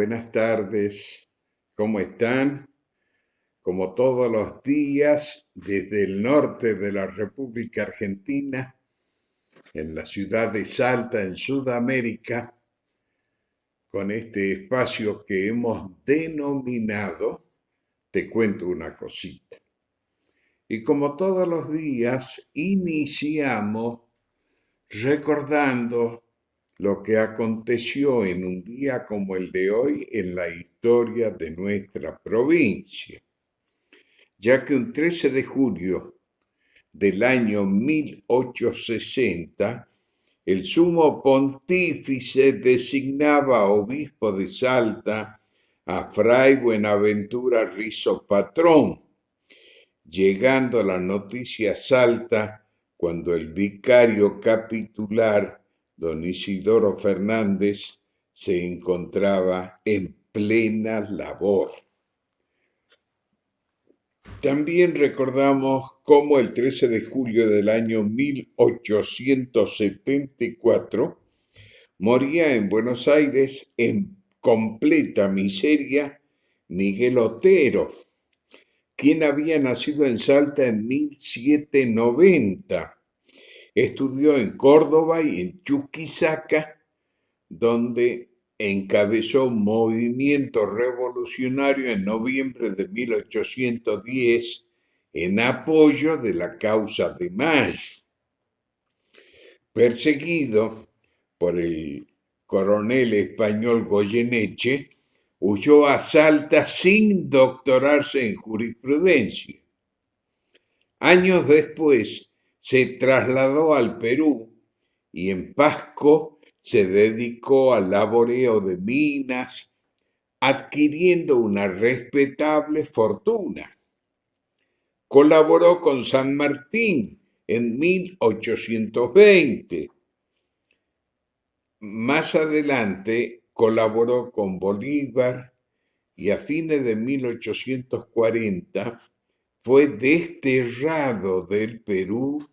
buenas tardes, ¿cómo están? Como todos los días, desde el norte de la República Argentina, en la ciudad de Salta, en Sudamérica, con este espacio que hemos denominado Te cuento una cosita. Y como todos los días, iniciamos recordando lo que aconteció en un día como el de hoy en la historia de nuestra provincia, ya que un 13 de julio del año 1860, el sumo pontífice designaba obispo de Salta a Fray Buenaventura Rizo Patrón, llegando la noticia a Salta cuando el vicario capitular, don Isidoro Fernández, se encontraba en plena labor. También recordamos cómo el 13 de julio del año 1874 moría en Buenos Aires en completa miseria Miguel Otero, quien había nacido en Salta en 1790. Estudió en Córdoba y en Chuquisaca, donde encabezó un movimiento revolucionario en noviembre de 1810 en apoyo de la causa de Mayo. Perseguido por el coronel español Goyeneche, huyó a Salta sin doctorarse en jurisprudencia. Años después se trasladó al Perú y en Pasco se dedicó al laboreo de minas, adquiriendo una respetable fortuna. Colaboró con San Martín en 1820. Más adelante colaboró con Bolívar y a fines de 1840 fue desterrado del Perú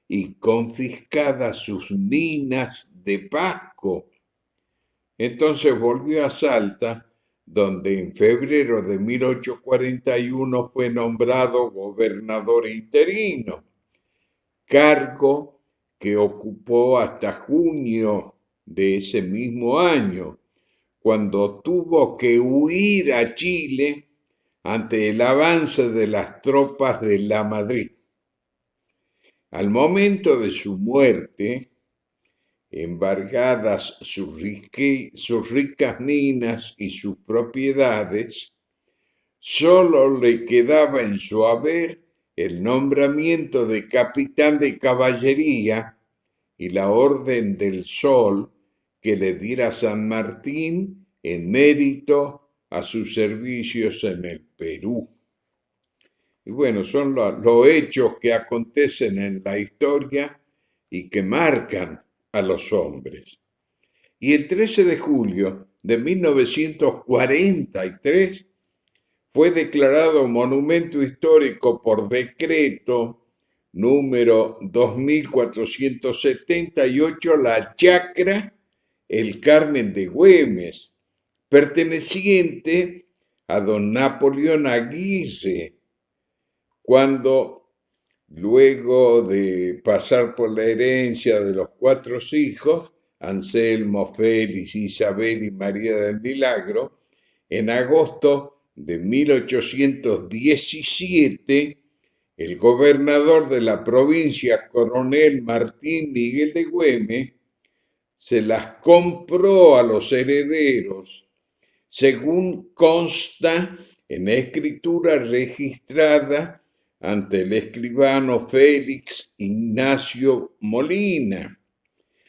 y confiscadas sus minas de Pasco. Entonces volvió a Salta, donde en febrero de 1841 fue nombrado gobernador interino, cargo que ocupó hasta junio de ese mismo año, cuando tuvo que huir a Chile ante el avance de las tropas de Lamadrid. Al momento de su muerte, embargadas sus ricas minas y sus propiedades, solo le quedaba en su haber el nombramiento de capitán de caballería y la Orden del Sol que le diera San Martín en mérito a sus servicios en el Perú. Y bueno, son los hechos que acontecen en la historia y que marcan a los hombres. Y el 13 de julio de 1943 fue declarado monumento histórico por decreto número 2478 la chacra El Carmen de Güemes, perteneciente a don Napoleón Aguirre, cuando, luego de pasar por la herencia de los 4 hijos, Anselmo, Félix, Isabel y María del Milagro, en agosto de 1817, el gobernador de la provincia, coronel Martín Miguel de Güemes, se las compró a los herederos, según consta en escritura registrada ante el escribano Félix Ignacio Molina.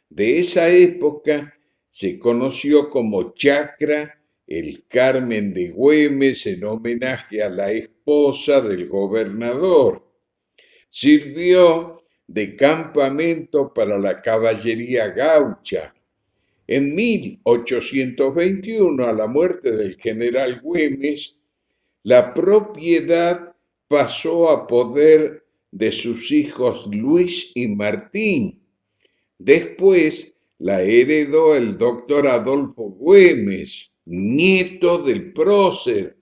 De esa época se conoció como Chacra El Carmen de Güemes en homenaje a la esposa del gobernador. Sirvió de campamento para la caballería gaucha. En 1821, a la muerte del general Güemes, la propiedad pasó a poder de sus hijos Luis y Martín. Después la heredó el doctor Adolfo Güemes, nieto del prócer,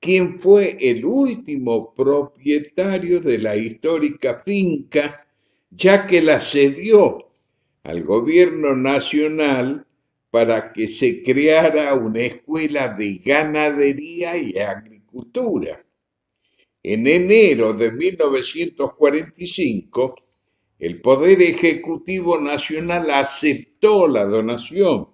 quien fue el último propietario de la histórica finca, ya que la cedió al gobierno nacional para que se creara una escuela de ganadería y agricultura. En enero de 1945, el Poder Ejecutivo Nacional aceptó la donación.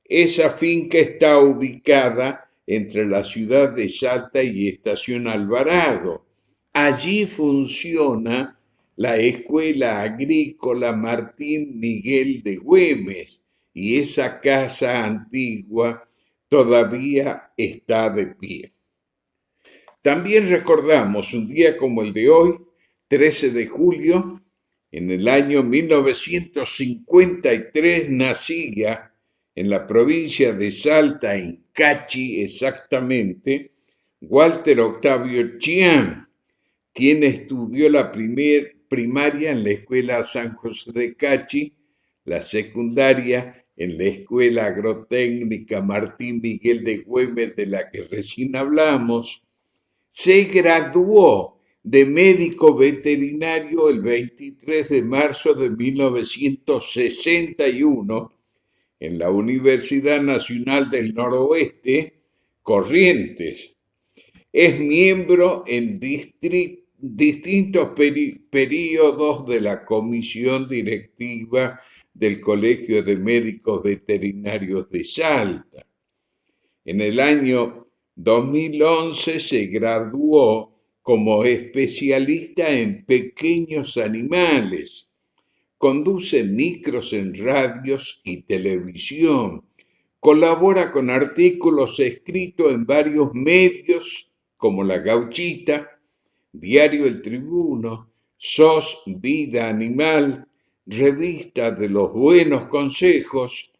Esa finca está ubicada entre la ciudad de Salta y Estación Alvarado. Allí funciona la Escuela Agrícola Martín Miguel de Güemes y esa casa antigua todavía está de pie. También recordamos un día como el de hoy, 13 de julio, en el año 1953 nacía en la provincia de Salta, en Cachi exactamente, Walter Octavio Chiam, quien estudió la primaria en la Escuela San José de Cachi, la secundaria en la Escuela Agrotécnica Martín Miguel de Güemes, de la que recién hablamos. Se graduó de médico veterinario el 23 de marzo de 1961 en la Universidad Nacional del Noroeste, Corrientes. Es miembro en distintos periodos de la comisión directiva del Colegio de Médicos Veterinarios de Salta. En el año 2011 se graduó como especialista en pequeños animales. Conduce micros en radios y televisión. Colabora con artículos escritos en varios medios como La Gauchita, Diario El Tribuno, SOS Vida Animal, Revista de los Buenos Consejos,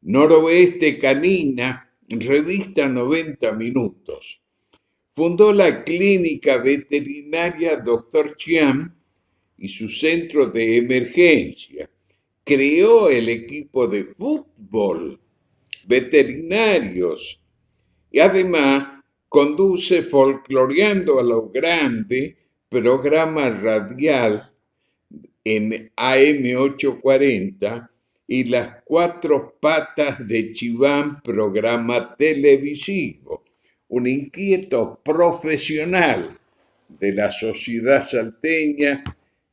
Noroeste Canina, Revista 90 Minutos. Fundó la clínica veterinaria Dr. Chiam y su centro de emergencia. Creó el equipo de fútbol, veterinarios y además conduce Folcloreando a lo Grande, programa radial en AM840, y Las Cuatro Patas de Chiván, programa televisivo. Un inquieto profesional de la sociedad salteña,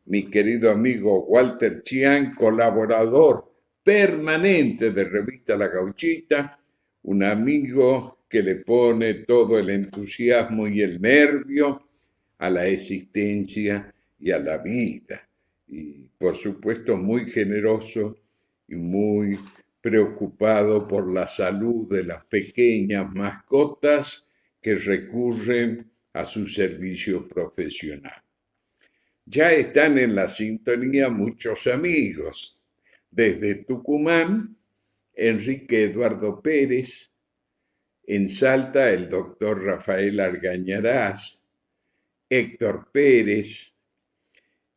mi querido amigo Walter Chiam, colaborador permanente de Revista La Gauchita, un amigo que le pone todo el entusiasmo y el nervio a la existencia y a la vida. Y por supuesto muy generoso y muy preocupado por la salud de las pequeñas mascotas que recurren a su servicio profesional. Ya están en la sintonía muchos amigos. Desde Tucumán, Enrique Eduardo Pérez. En Salta, el doctor Rafael Argañarás, Héctor Pérez.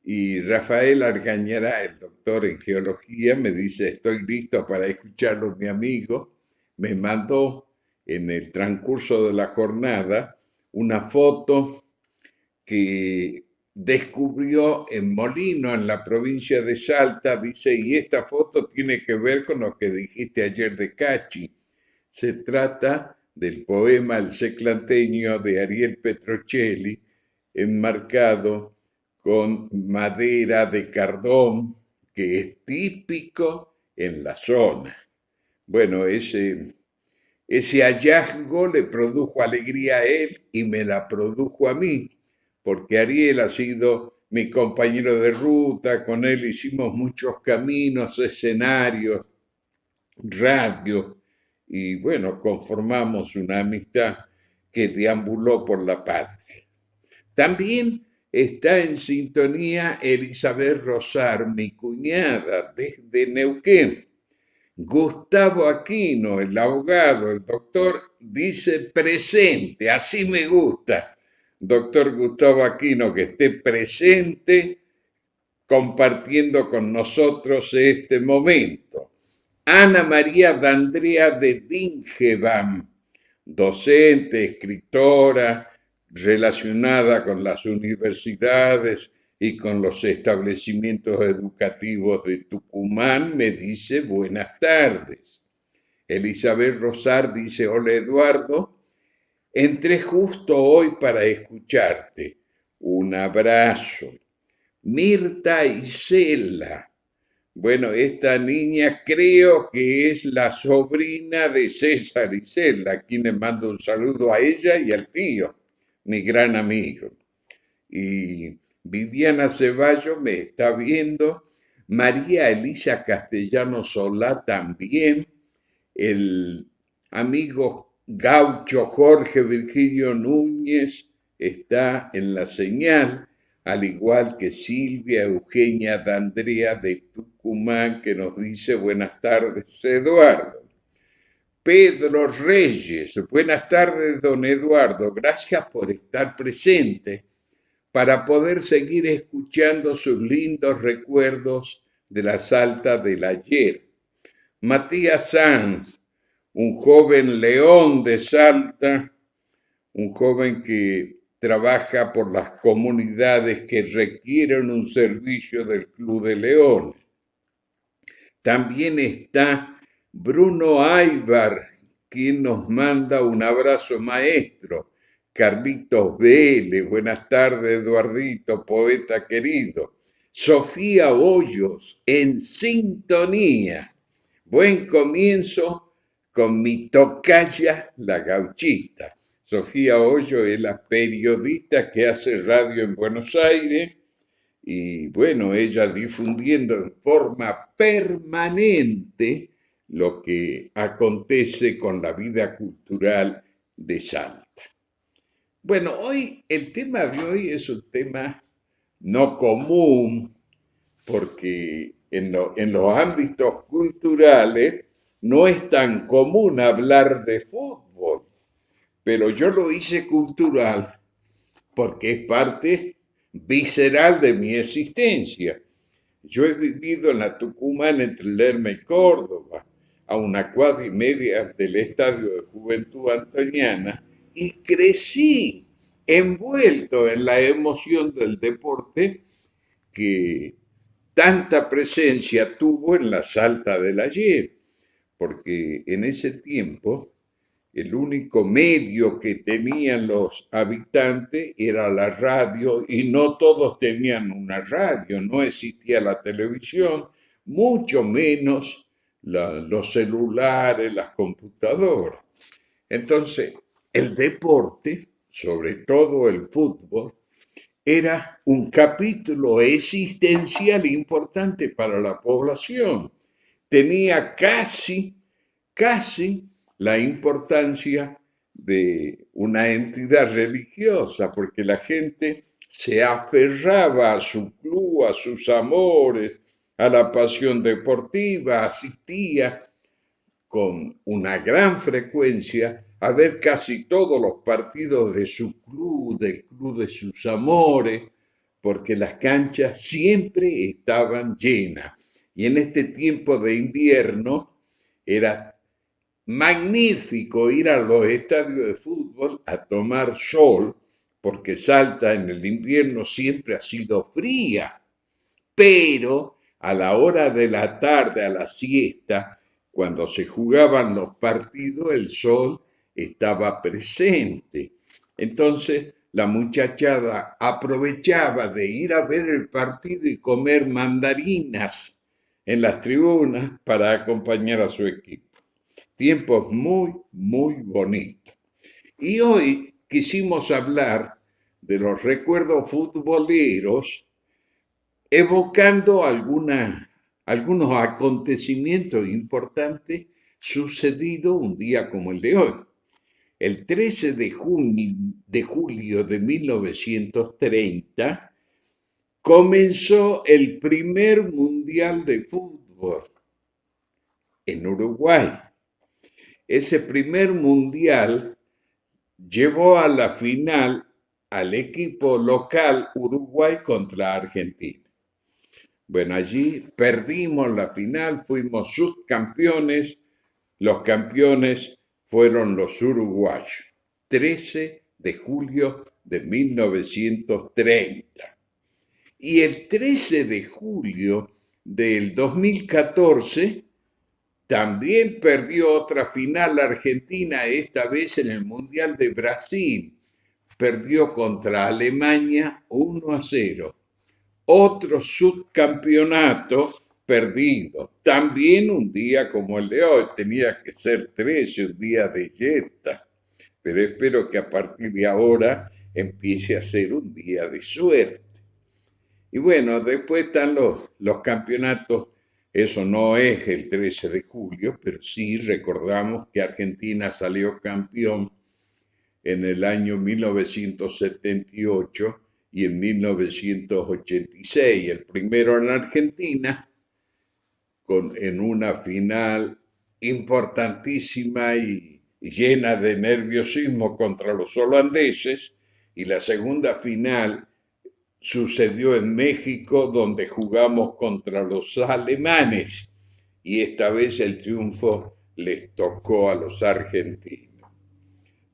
Y Rafael Argañarás, el doctor en geología, me dice: estoy listo para escucharlo, mi amigo. Me mandó en el transcurso de la jornada una foto que descubrió en Molino, en la provincia de Salta. Dice: y esta foto tiene que ver con lo que dijiste ayer de Cachi. Se trata del poema El Seclanteño de Ariel Petrocelli, enmarcado con madera de cardón, que es típico en la zona. Bueno, ese hallazgo le produjo alegría a él y me la produjo a mí, porque Ariel ha sido mi compañero de ruta. Con él hicimos muchos caminos, escenarios, radio, y bueno, conformamos una amistad que deambuló por la patria. También está en sintonía Elizabeth Rosar, mi cuñada, desde Neuquén. Gustavo Aquino, el abogado, el doctor, dice presente, así me gusta. Doctor Gustavo Aquino, que esté presente compartiendo con nosotros este momento. Ana María D'Andrea de Dingevam, docente, escritora, relacionada con las universidades y con los establecimientos educativos de Tucumán, me dice buenas tardes. Elizabeth Rosar dice, hola Eduardo, entré justo hoy para escucharte. Un abrazo. Mirta Isela. Bueno, esta niña creo que es la sobrina de César Isela, a quien le mando un saludo a ella y al tío, mi gran amigo. Y Viviana Ceballos me está viendo, María Elisa Castellano Solá también, el amigo gaucho Jorge Virgilio Núñez está en la señal, al igual que Silvia Eugenia D'Andrea de Tucumán, que nos dice buenas tardes, Eduardo. Pedro Reyes, buenas tardes, don Eduardo, gracias por estar presente para poder seguir escuchando sus lindos recuerdos de la Salta del ayer. Matías Sanz, un joven león de Salta, un joven que trabaja por las comunidades que requieren un servicio del Club de Leones. También está Bruno Aybar, quien nos manda un abrazo maestro. Carlitos Vélez, buenas tardes, Eduardito, poeta querido. Sofía Hoyos, en sintonía. Buen comienzo con mi tocaya, la gauchita. Sofía Hoyo es la periodista que hace radio en Buenos Aires y bueno, ella difundiendo en forma permanente lo que acontece con la vida cultural de Salta. Bueno, hoy el tema de hoy es un tema no común porque en los ámbitos culturales no es tan común hablar de fútbol, pero yo lo hice cultural porque es parte visceral de mi existencia. Yo he vivido en la Tucumán entre Lerma y Córdoba, a una cuadra y media del Estadio de Juventud Antoniana, y crecí envuelto en la emoción del deporte que tanta presencia tuvo en la Salta del ayer, porque en ese tiempo el único medio que tenían los habitantes era la radio y no todos tenían una radio, no existía la televisión, mucho menos los celulares, las computadoras. Entonces, el deporte, sobre todo el fútbol, era un capítulo existencial importante para la población. Tenía casi la importancia de una entidad religiosa, porque la gente se aferraba a su club, a sus amores, a la pasión deportiva, asistía con una gran frecuencia a ver casi todos los partidos de su club, del club de sus amores, porque las canchas siempre estaban llenas. Y en este tiempo de invierno era magnífico ir a los estadios de fútbol a tomar sol, porque Salta en el invierno siempre ha sido fría, pero a la hora de la tarde, a la siesta, cuando se jugaban los partidos, el sol estaba presente. Entonces, la muchachada aprovechaba de ir a ver el partido y comer mandarinas en las tribunas para acompañar a su equipo. Tiempos muy bonitos. Y hoy quisimos hablar de los recuerdos futboleros evocando algunos acontecimientos importantes sucedidos un día como el de hoy. El 13 de julio de 1930 comenzó el primer mundial de fútbol en Uruguay. Ese primer mundial llevó a la final al equipo local Uruguay contra Argentina. Bueno, allí perdimos la final, fuimos subcampeones, los campeones fueron los uruguayos, 13 de julio de 1930. Y el 13 de julio del 2014 también perdió otra final Argentina, esta vez en el Mundial de Brasil. Perdió contra Alemania 1-0. Otro subcampeonato perdido. También un día como el de hoy, tenía que ser 13, un día de yeta. Pero espero que a partir de ahora empiece a ser un día de suerte. Y bueno, después están los campeonatos. Eso no es el 13 de julio, pero sí recordamos que Argentina salió campeón en el año 1978 y en 1986. El primero en Argentina, en una final importantísima y llena de nerviosismo contra los holandeses, y la segunda final sucedió en México, donde jugamos contra los alemanes, y esta vez el triunfo les tocó a los argentinos.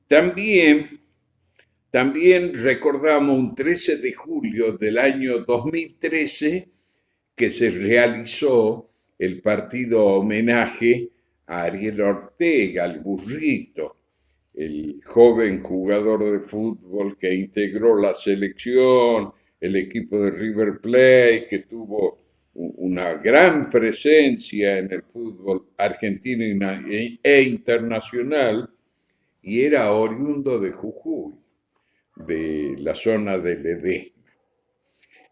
También, también recordamos un 13 de julio del año 2013 que se realizó el partido homenaje a Ariel Ortega, el burrito, el joven jugador de fútbol que integró la selección, el equipo de River Plate, que tuvo una gran presencia en el fútbol argentino e internacional, y era oriundo de Jujuy, de la zona del Ledesma.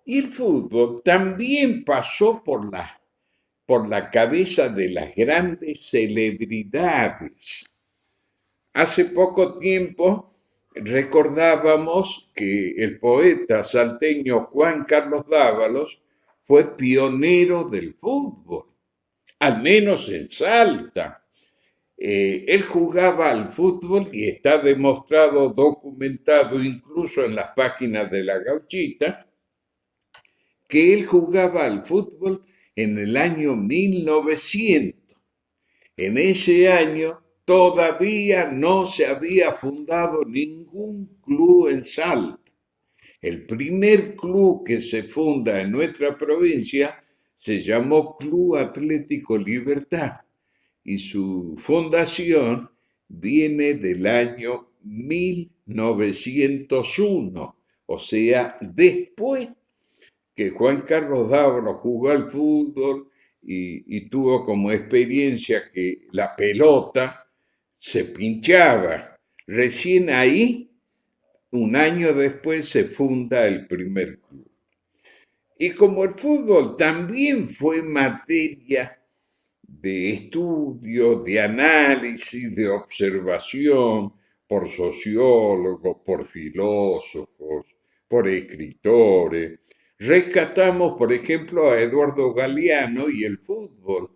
Y el fútbol también pasó por la cabeza de las grandes celebridades. Hace poco tiempo recordábamos que el poeta salteño Juan Carlos Dávalos fue pionero del fútbol, al menos en Salta. Él jugaba al fútbol y está demostrado, documentado incluso en las páginas de La Gauchita, que él jugaba al fútbol en el año 1900. En ese año todavía no se había fundado ningún club en Salta. El primer club que se funda en nuestra provincia se llamó Club Atlético Libertad y su fundación viene del año 1901, o sea, después que Juan Carlos Dávalos jugó al fútbol y tuvo como experiencia que la pelota se pinchaba. Recién ahí, un año después, se funda el primer club. Y como el fútbol también fue materia de estudio, de análisis, de observación por sociólogos, por filósofos, por escritores, rescatamos, por ejemplo, a Eduardo Galeano y el fútbol.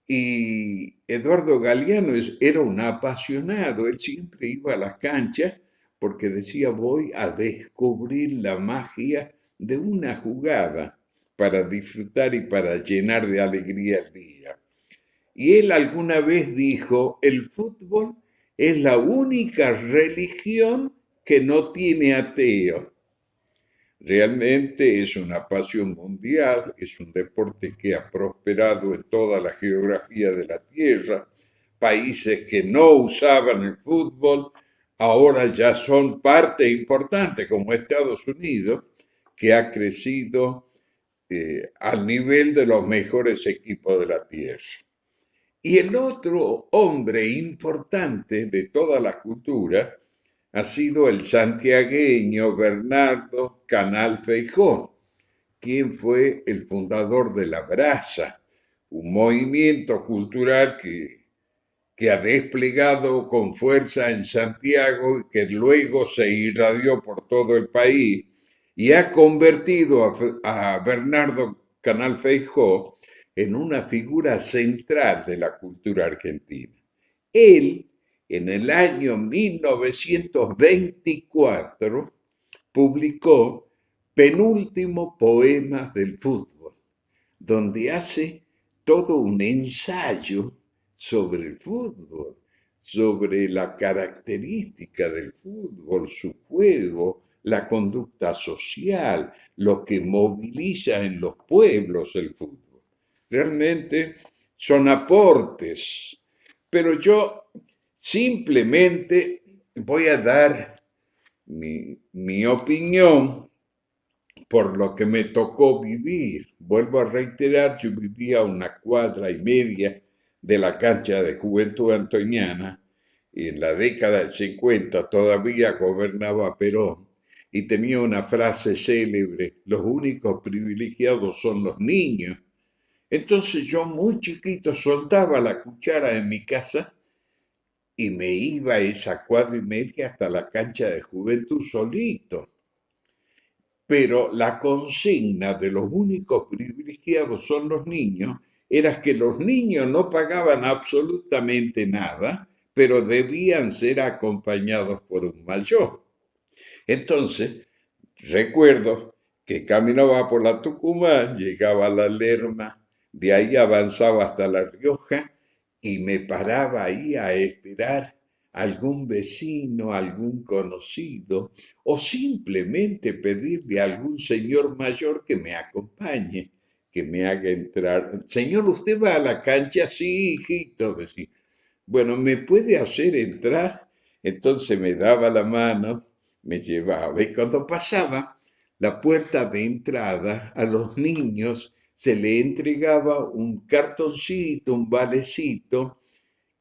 Y Eduardo Galeano era un apasionado, él siempre iba a las canchas porque decía voy a descubrir la magia de una jugada para disfrutar y para llenar de alegría el día. Y él alguna vez dijo, el fútbol es la única religión que no tiene ateo. Realmente es una pasión mundial, es un deporte que ha prosperado en toda la geografía de la Tierra. Países que no usaban el fútbol ahora ya son parte importante, como Estados Unidos, que ha crecido al nivel de los mejores equipos de la Tierra. Y el otro hombre importante de toda la cultura ha sido el santiagueño Bernardo Canal Feijó, quien fue el fundador de La Brasa, un movimiento cultural que ha desplegado con fuerza en Santiago y que luego se irradió por todo el país y ha convertido a Bernardo Canal Feijó en una figura central de la cultura argentina. Él, en el año 1924, publicó Penúltimo Poema del Fútbol, donde hace todo un ensayo sobre el fútbol, sobre la característica del fútbol, su juego, la conducta social, lo que moviliza en los pueblos el fútbol. Realmente son aportes, pero yo simplemente voy a dar mi opinión por lo que me tocó vivir. Vuelvo a reiterar, yo vivía a 1,5 cuadras de la cancha de Juventud Antoniana y en la década del 50 todavía gobernaba Perón y tenía una frase célebre: los únicos privilegiados son los niños. Entonces yo muy chiquito soltaba la cuchara en mi casa y me iba a esa 1,5 cuadras hasta la cancha de Juventud solito. Pero la consigna de los únicos privilegiados son los niños era que los niños no pagaban absolutamente nada, pero debían ser acompañados por un mayor. Entonces, recuerdo que caminaba por la Tucumán, llegaba a la Lerma, de ahí avanzaba hasta La Rioja y me paraba ahí a esperar algún vecino, algún conocido, o simplemente pedirle a algún señor mayor que me acompañe, que me haga entrar. Señor, ¿usted va a la cancha? Sí, hijito, decía. Bueno, ¿me puede hacer entrar? Entonces me daba la mano, me llevaba y cuando pasaba la puerta de entrada a los niños se le entregaba un cartoncito, un valecito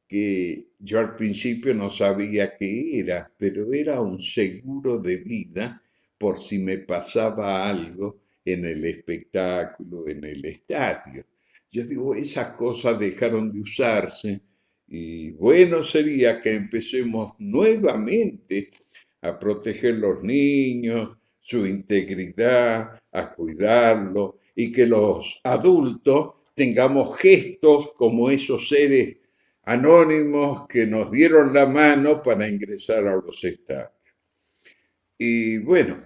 que yo al principio no sabía qué era, pero era un seguro de vida por si me pasaba algo en el espectáculo, en el estadio. Yo digo, esas cosas dejaron de usarse y bueno sería que empecemos nuevamente a proteger los niños, su integridad, a cuidarlos y que los adultos tengamos gestos como esos seres anónimos que nos dieron la mano para ingresar a los estadios. Y bueno,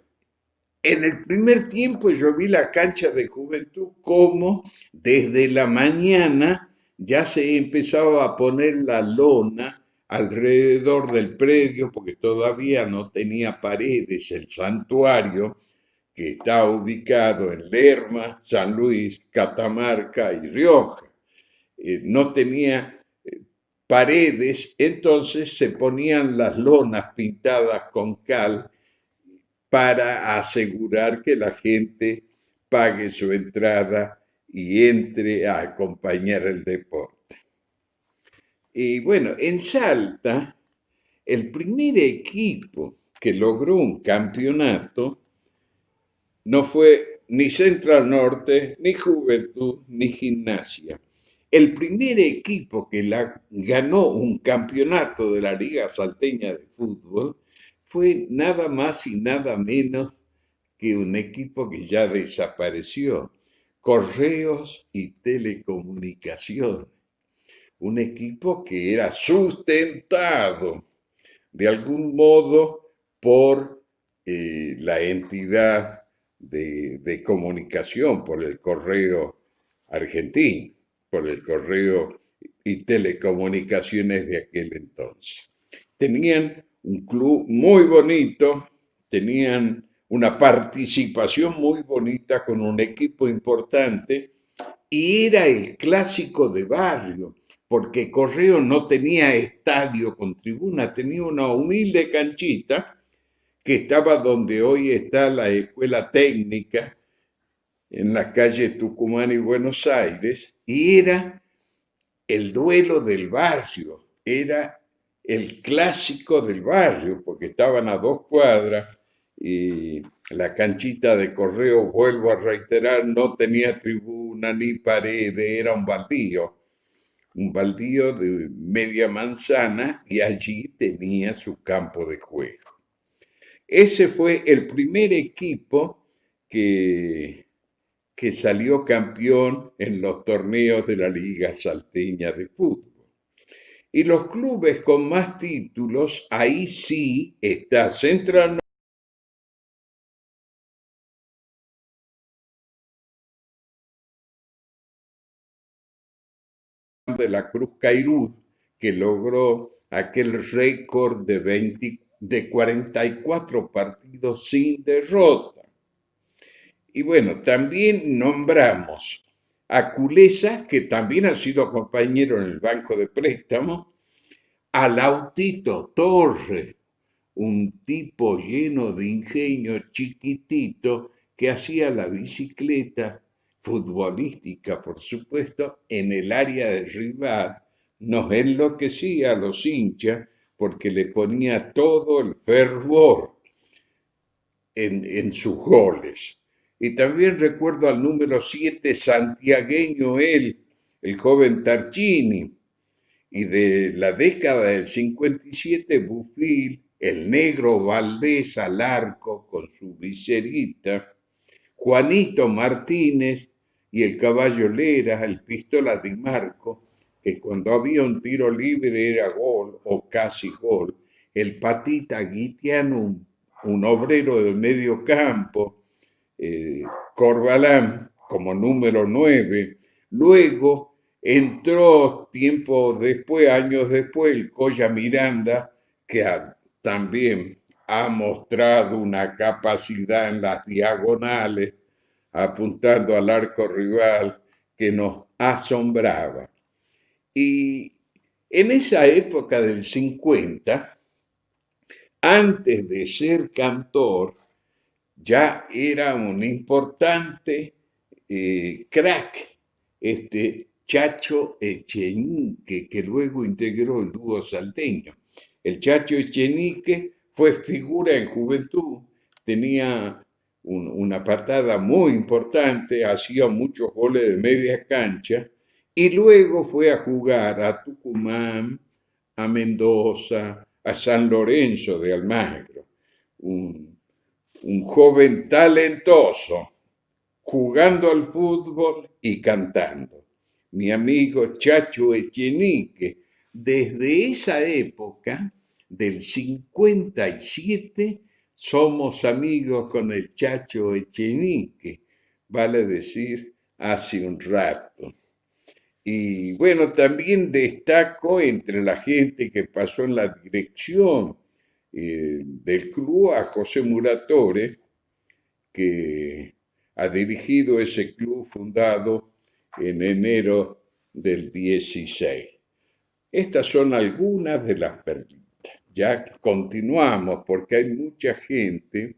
en el primer tiempo yo vi la cancha de Juventud como desde la mañana ya se empezaba a poner la lona alrededor del predio porque todavía no tenía paredes el santuario que está ubicado en Lerma, San Luis, Catamarca y Rioja. No tenía paredes, entonces se ponían las lonas pintadas con cal para asegurar que la gente pague su entrada y entre a acompañar el deporte. Y bueno, en Salta, el primer equipo que logró un campeonato no fue ni Central Norte, ni Juventud, ni Gimnasia. El primer equipo que ganó un campeonato de la Liga Salteña de Fútbol fue nada más y nada menos que un equipo que ya desapareció, Correos y Telecomunicaciones. Un equipo que era sustentado de algún modo por la entidad de comunicación, por el correo argentino, por el correo y telecomunicaciones de aquel entonces. Tenían un club muy bonito, tenían una participación muy bonita con un equipo importante y era el clásico de barrio, porque Correo no tenía estadio con tribuna, tenía una humilde canchita que estaba donde hoy está la escuela técnica, en la calle Tucumán y Buenos Aires, y era el duelo del barrio, era el clásico del barrio, porque estaban a 2 cuadras y la canchita de Correo, vuelvo a reiterar, no tenía tribuna ni pared, era un baldío de media manzana y allí tenía su campo de juego. Ese fue el primer equipo que salió campeón en los torneos de la Liga Salteña de Fútbol. Y los clubes con más títulos, ahí sí está Central de la Cruz Cairú, que logró aquel récord de 44 partidos sin derrota. Y bueno, también nombramos a Culesa, que también ha sido compañero en el banco de préstamos, a Lautito Torre, un tipo lleno de ingenio, chiquitito, que hacía la bicicleta futbolística, por supuesto, en el área del rival. Nos enloquecía a los hinchas porque le ponía todo el fervor en sus goles. Y también recuerdo al número 7 santiagueño él, el joven Tarchini, y de la década del 57 Bufil, el negro Valdés al arco con su viserita, Juanito Martínez y el caballo Lera, el pistola Di Marco, que cuando había un tiro libre era gol o casi gol, el patita Guitiano, un obrero del medio campo, Corbalán como número 9, luego entró tiempo después, años después, el Colla Miranda, que también ha mostrado una capacidad en las diagonales, apuntando al arco rival, que nos asombraba. Y en esa época del 50, antes de ser cantor, ya era un importante crack, este Chacho Echenique, que luego integró el dúo salteño. El Chacho Echenique fue figura en Juventud, tenía una patada muy importante, hacía muchos goles de media cancha, y luego fue a jugar a Tucumán, a Mendoza, a San Lorenzo de Almagro. Un joven talentoso, jugando al fútbol y cantando. Mi amigo Chacho Echenique, desde esa época, del 57, somos amigos con el Chacho Echenique, vale decir, hace un rato. Y bueno, también destaco entre la gente que pasó en la dirección del club a José Muratore, que ha dirigido ese club fundado en enero del 16. Estas son algunas de las perlitas. Ya continuamos porque hay mucha gente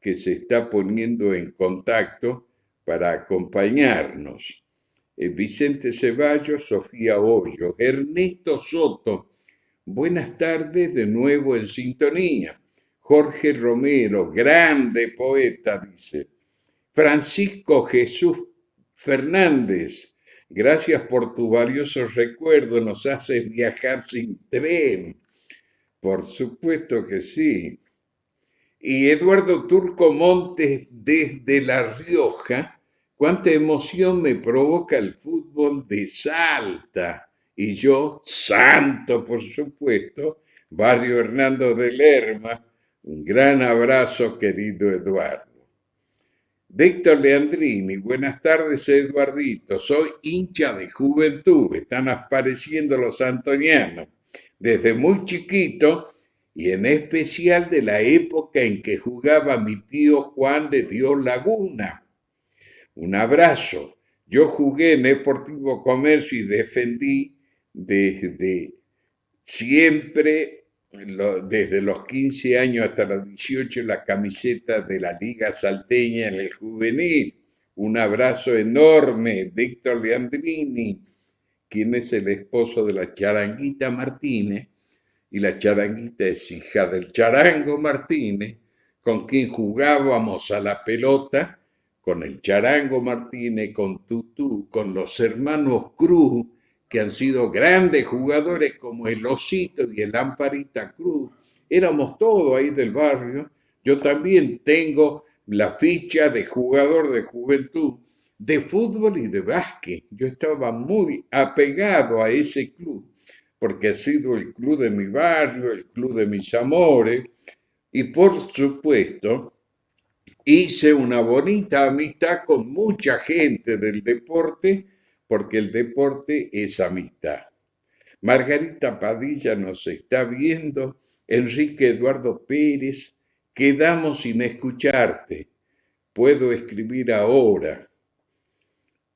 que se está poniendo en contacto para acompañarnos. Vicente Ceballos, Sofía Hoyo, Ernesto Soto, buenas tardes de nuevo en sintonía. Jorge Romero, grande poeta, dice. Francisco Jesús Fernández, gracias por tu valioso recuerdo, nos haces viajar sin tren. Por supuesto que sí. Y Eduardo Turco Montes desde La Rioja, cuánta emoción me provoca el fútbol de Salta. Y yo, santo por supuesto, Barrio Hernando de Lerma, un gran abrazo querido Eduardo. Víctor Leandrini, buenas tardes Eduardito, soy hincha de Juventud, están apareciendo los antonianos. Desde muy chiquito y en especial de la época en que jugaba mi tío Juan de Dios Laguna. Un abrazo. Yo jugué en Deportivo Comercio y defendí desde siempre, desde los 15 años hasta los 18, la camiseta de la Liga Salteña en el juvenil. Un abrazo enorme, Víctor Leandrini, quien es el esposo de la Charanguita Martínez, y la Charanguita es hija del Charango Martínez, con quien jugábamos a la pelota, con el Charango Martínez, con Tutú, con los hermanos Cruz, que han sido grandes jugadores como el Osito y el Amparita Cruz. Éramos todos ahí del barrio. Yo también tengo la ficha de jugador de Juventud, de fútbol y de básquet. Yo estaba muy apegado a ese club, porque ha sido el club de mi barrio, el club de mis amores, y por supuesto hice una bonita amistad con mucha gente del deporte, porque el deporte es amistad. Margarita Padilla nos está viendo, Enrique Eduardo Pérez, quedamos sin escucharte. Puedo escribir ahora.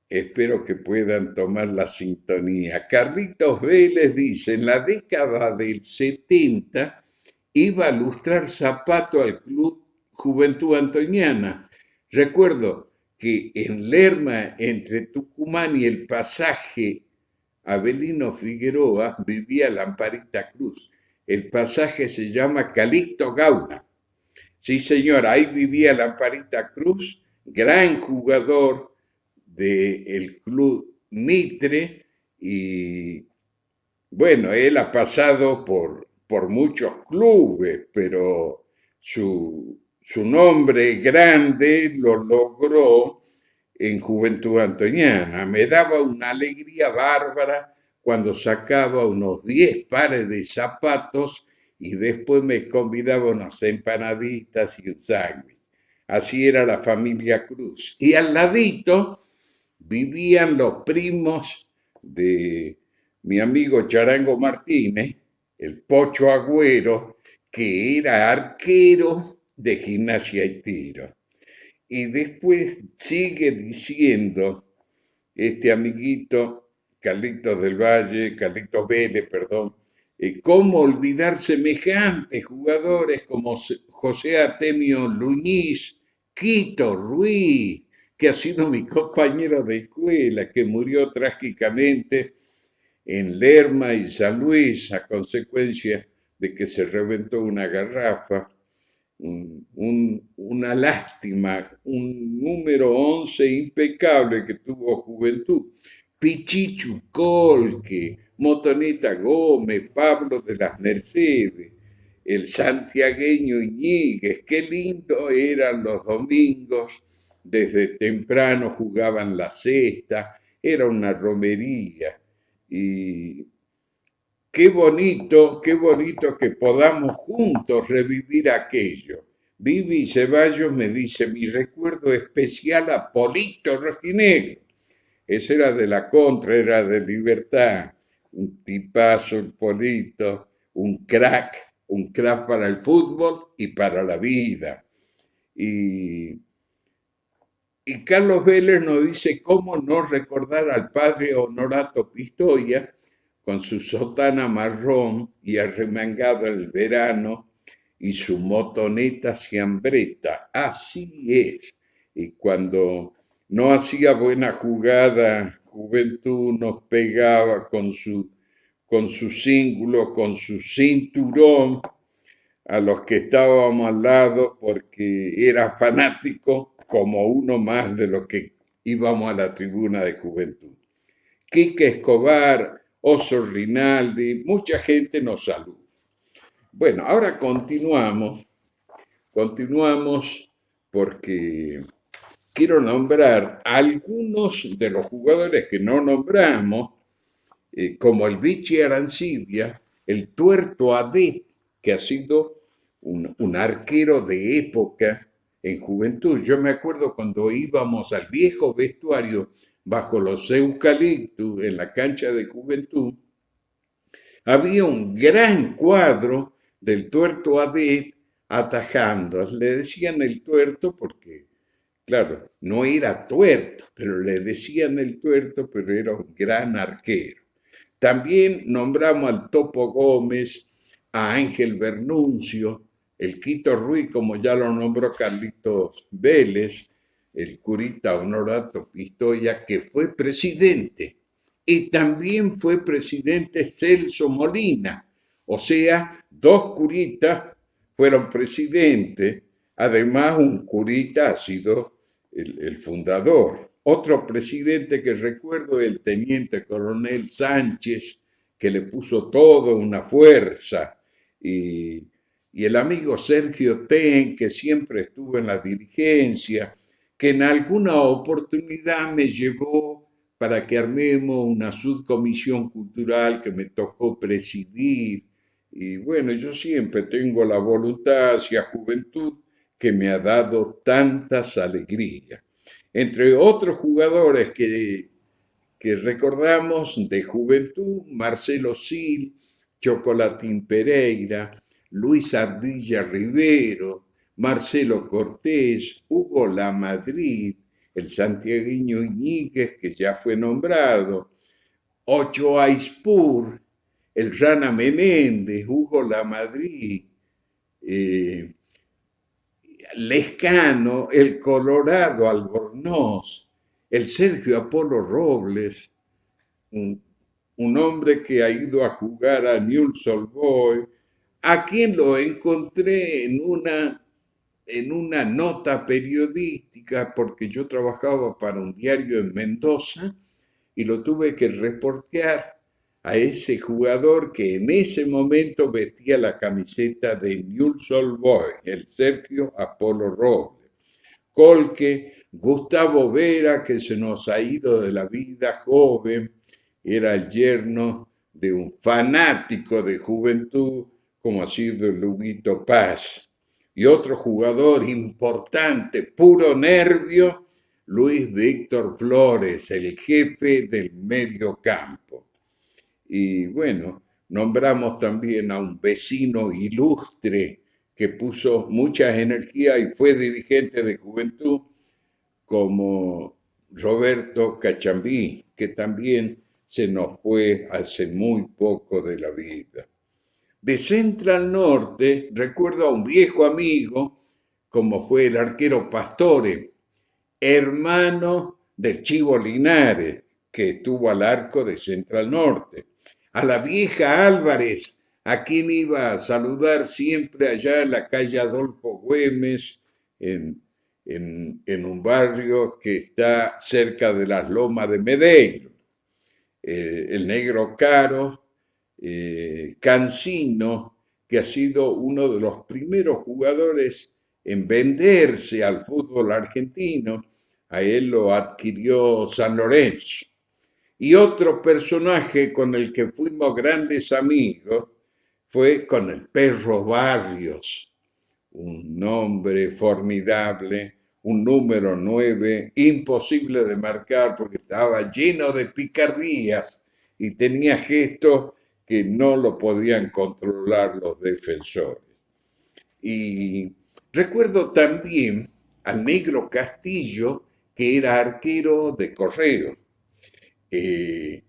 Espero que puedan tomar la sintonía. Carlitos Vélez dice, en la década del 70 iba a lustrar zapato al Club Juventud Antoniana. Recuerdo que en Lerma, entre Tucumán y el pasaje Avelino Figueroa, vivía Lamparita Cruz. El pasaje se llama Calixto Gauna. Sí, señor, ahí vivía Lamparita Cruz, gran jugador del Club Mitre, y bueno, él ha pasado por muchos clubes, pero su nombre grande lo logró en Juventud Antoniana. Me daba una alegría bárbara cuando sacaba unos 10 pares de zapatos y después me convidaba unas empanaditas y un sándwich. Así era la familia Cruz. Y al ladito vivían los primos de mi amigo Charango Martínez, el Pocho Agüero, que era arquero de Gimnasia y Tiro. Y después sigue diciendo este amiguito, Carlitos del Valle, Carlitos Vélez, perdón, cómo olvidar semejantes jugadores como José Artemio Luñiz, Quito Ruiz, que ha sido mi compañero de escuela, que murió trágicamente en Lerma y San Luis a consecuencia de que se reventó una garrafa. Una lástima, un número 11 impecable que tuvo Juventud. Pichichu Colque, Motoneta Gómez, Pablo de las Mercedes, el santiagueño Iñiguez, qué lindo eran los domingos, desde temprano jugaban la cesta, era una romería. Y qué bonito que podamos juntos revivir aquello. Vivi Ceballos me dice, mi recuerdo especial a Polito Rojinegro. Ese era de la Contra, era de Libertad. Un tipazo, el Polito, un crack para el fútbol y para la vida. Y Carlos Vélez nos dice, ¿cómo no recordar al padre Honorato Pistoia, con su sotana marrón y arremangada el verano y su motoneta siambreta? Así es. Y cuando no hacía buena jugada, Juventud nos pegaba con su cíngulo, con su cinturón, a los que estábamos al lado, porque era fanático como uno más de los que íbamos a la tribuna de Juventud. Quique Escobar, Oso Rinaldi, mucha gente nos saluda. Bueno, ahora continuamos porque quiero nombrar a algunos de los jugadores que no nombramos, como el Vichy Arancibia, el Tuerto Adet, que ha sido un arquero de época en Juventud. Yo me acuerdo cuando íbamos al viejo vestuario bajo los eucaliptus en la cancha de Juventud, había un gran cuadro del Tuerto Adet atajando. Le decían el Tuerto porque, claro, no era tuerto, pero le decían el Tuerto, pero era un gran arquero. También nombramos al Topo Gómez, a Ángel Bernuncio, el Quito Ruiz, como ya lo nombró Carlitos Vélez, el curita Honorato Pistoia, que fue presidente. Y también fue presidente Celso Molina. O sea, 2 curitas fueron presidentes. Además, un curita ha sido el fundador. Otro presidente que recuerdo es el teniente coronel Sánchez, que le puso todo una fuerza. Y el amigo Sergio Ten, que siempre estuvo en la dirigencia, que en alguna oportunidad me llevó para que armemos una subcomisión cultural que me tocó presidir. Y bueno, yo siempre tengo la voluntad hacia Juventud que me ha dado tantas alegrías. Entre otros jugadores que que recordamos de juventud: Marcelo Sil, Chocolatín Pereira, Luis Ardilla Rivero, Marcelo Cortés, Hugo Lamadrid, el santiagueño Iñiguez, que ya fue nombrado, Ocho Aispur, el Rana Menéndez, Hugo Lamadrid, eh, Lescano, el Colorado Albornoz, el Sergio Apolo Robles, un, un hombre que ha ido a jugar a Newell's Old Boys, a quien lo encontré en una nota periodística, porque yo trabajaba para un diario en Mendoza y lo tuve que reportear a ese jugador que en ese momento vestía la camiseta de Newell's Old Boys, el Sergio Apolo Robles. Colque, Gustavo Vera, que se nos ha ido de la vida joven, era el yerno de un fanático de Juventud como ha sido Luguito Paz. Y otro jugador importante, puro nervio, Luis Víctor Flores, el jefe del medio campo. Y bueno, nombramos también a un vecino ilustre que puso mucha energía y fue dirigente de Juventud, como Roberto Cachambí, que también se nos fue hace muy poco de la vida. De Central Norte recuerdo a un viejo amigo, como fue el arquero Pastore, hermano del Chivo Linares, que estuvo al arco de Central Norte. A la vieja Álvarez, a quien iba a saludar siempre allá en la calle Adolfo Güemes, en un barrio que está cerca de las Lomas de Medellín. El Negro Caro, Cancino, que ha sido uno de los primeros jugadores en venderse al fútbol argentino. A él lo adquirió San Lorenzo. Y otro personaje con el que fuimos grandes amigos fue con el Perro Barrios, un nombre formidable, un número 9, imposible de marcar porque estaba lleno de picardías y tenía gestos que no lo podían controlar los defensores. Y recuerdo también al Negro Castillo, que era arquero de Correo.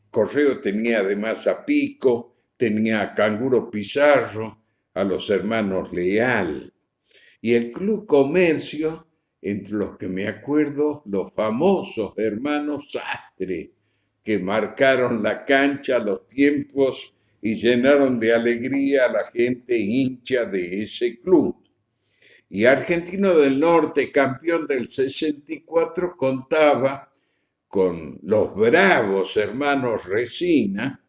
Correo tenía además a Pico, tenía a Canguro Pizarro, a los hermanos Leal. Y el Club Comercio, entre los que me acuerdo, los famosos hermanos Sastre, que marcaron la cancha, los tiempos y llenaron de alegría a la gente hincha de ese club. Y Argentino del Norte, campeón del 64, contaba con los bravos hermanos Resina,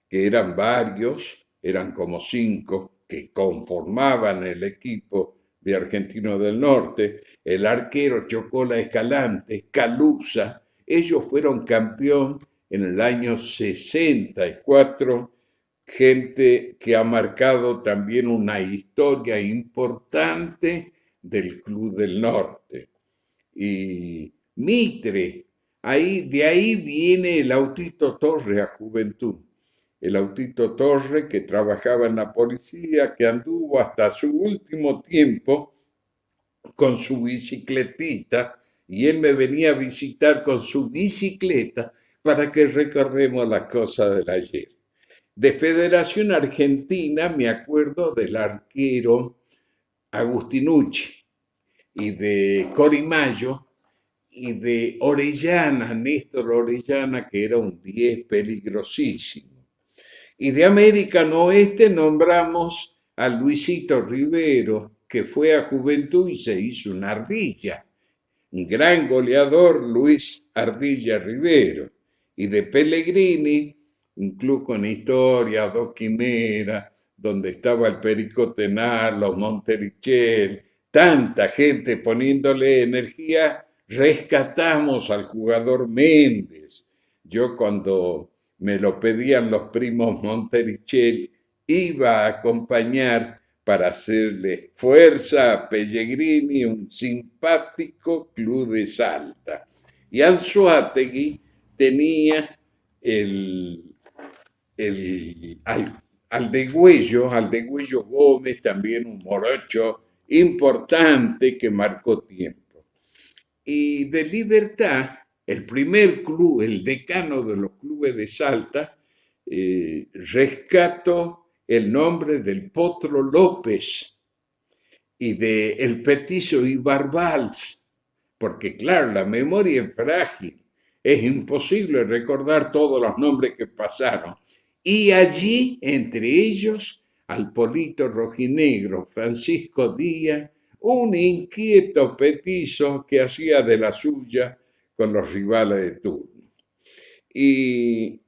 que eran varios, eran como 5, que conformaban el equipo de Argentino del Norte, el arquero Chocola Escalante, Calusa. Ellos fueron campeón en el año 64, gente que ha marcado también una historia importante del Club del Norte. Y Mitre, de ahí viene el Autito Torre a Juventud. El Autito Torre, que trabajaba en la policía, que anduvo hasta su último tiempo con su bicicletita, y él me venía a visitar con su bicicleta para que recorremos las cosas del ayer. De Federación Argentina me acuerdo del arquero Agustinucci y de Corimayo y de Orellana, Néstor Orellana, que era un 10 peligrosísimo. Y de América Oeste nombramos a Luisito Rivero, que fue a Juventud y se hizo una ardilla. Un gran goleador, Luis Ardilla Rivero. Y de Pellegrini, un club con historia, dos quimeras, donde estaba el Perico Tenar, los Monterichel, tanta gente poniéndole energía, rescatamos al jugador Méndez. Yo cuando me lo pedían los primos Monterichel, iba a acompañar para hacerle fuerza a Pellegrini, un simpático club de Salta. Y Anzoátegui tenía el, al Degüello Gómez, también un morocho importante que marcó tiempo. Y de Libertad, el primer club, el decano de los clubes de Salta, rescato el nombre del Potro López y de El Petizo Ibarbals, porque claro, la memoria es frágil, es imposible recordar todos los nombres que pasaron. Y allí, entre ellos, al Polito Rojinegro, Francisco Díaz, un inquieto petizo que hacía de la suya con los rivales de turno. Y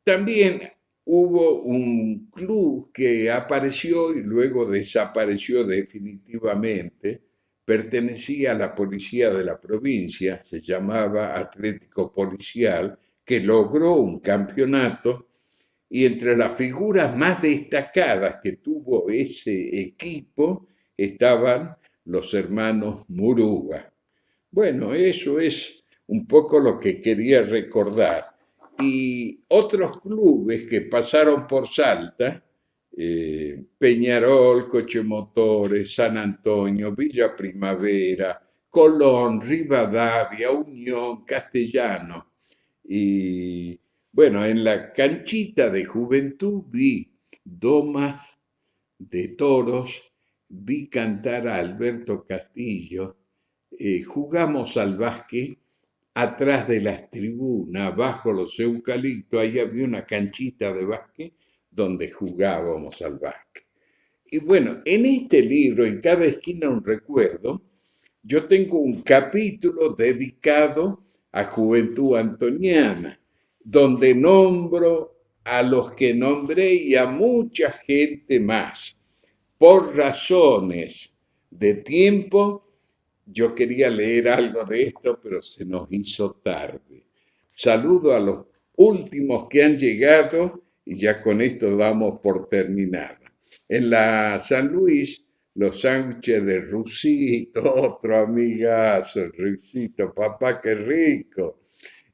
también hubo un club que apareció y luego desapareció definitivamente, pertenecía a la policía de la provincia, se llamaba Atlético Policial, que logró un campeonato y entre las figuras más destacadas que tuvo ese equipo estaban los hermanos Muruga. Bueno, eso es un poco lo que quería recordar. Y otros clubes que pasaron por Salta, Peñarol, Cochemotores, San Antonio, Villa Primavera, Colón, Rivadavia, Unión, Castellano. Y bueno, en la canchita de Juventud vi domas de toros, vi cantar a Alberto Castillo, jugamos al básquet atrás de las tribunas, bajo los eucaliptos, ahí había una canchita de básquet donde jugábamos al básquet. Y bueno, en este libro, en cada esquina un recuerdo, yo tengo un capítulo dedicado a Juventud Antoniana, donde nombro a los que nombré y a mucha gente más. Por razones de tiempo, yo quería leer algo de esto, pero se nos hizo tarde. Saludo a los últimos que han llegado y ya con esto damos por terminada. En la San Luis, los sándwiches de Rusito, otro amigazo, Rusito, papá, qué rico.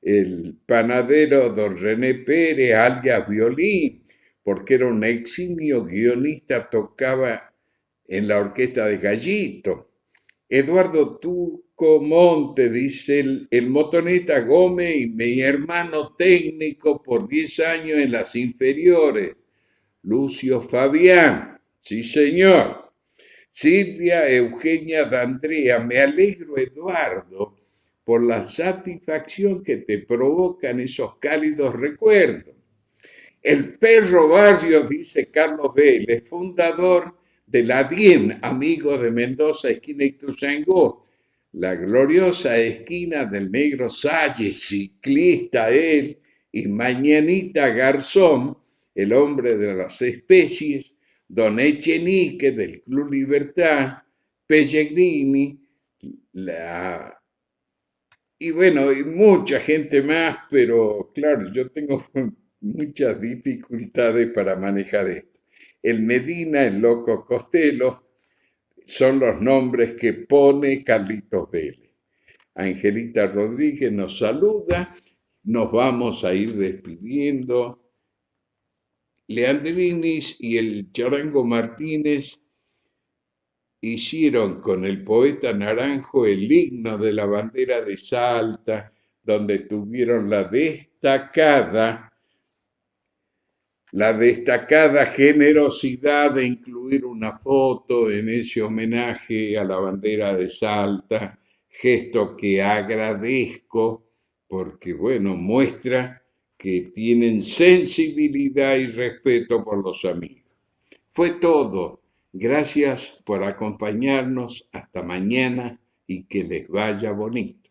El panadero don René Pérez, alias Violín, porque era un eximio guionista, tocaba en la orquesta de Gallito. Eduardo Turco Monte dice el motoneta Gómez y mi hermano técnico por 10 años en las inferiores. Lucio Fabián, sí señor. Silvia Eugenia D'Andrea, me alegro Eduardo por la satisfacción que te provocan esos cálidos recuerdos. El perro barrio, dice Carlos Vélez, fundador de la DIEM, amigo de Mendoza, esquina Ituzaingó, la gloriosa esquina del Negro Salle, ciclista él, y Mañanita Garzón, el hombre de las especies, Don Echenique del Club Libertad, Pellegrini, y bueno, y mucha gente más, pero claro, yo tengo muchas dificultades para manejar esto. El Medina, el Loco Costello, son los nombres que pone Carlitos Vélez. Angelita Rodríguez nos saluda, nos vamos a ir despidiendo. Leandrinis y el Charango Martínez hicieron con el poeta Naranjo el himno de la bandera de Salta, donde tuvieron la destacada generosidad de incluir una foto en ese homenaje a la bandera de Salta, gesto que agradezco porque, bueno, muestra que tienen sensibilidad y respeto por los amigos. Fue todo. Gracias por acompañarnos. Hasta mañana y que les vaya bonito.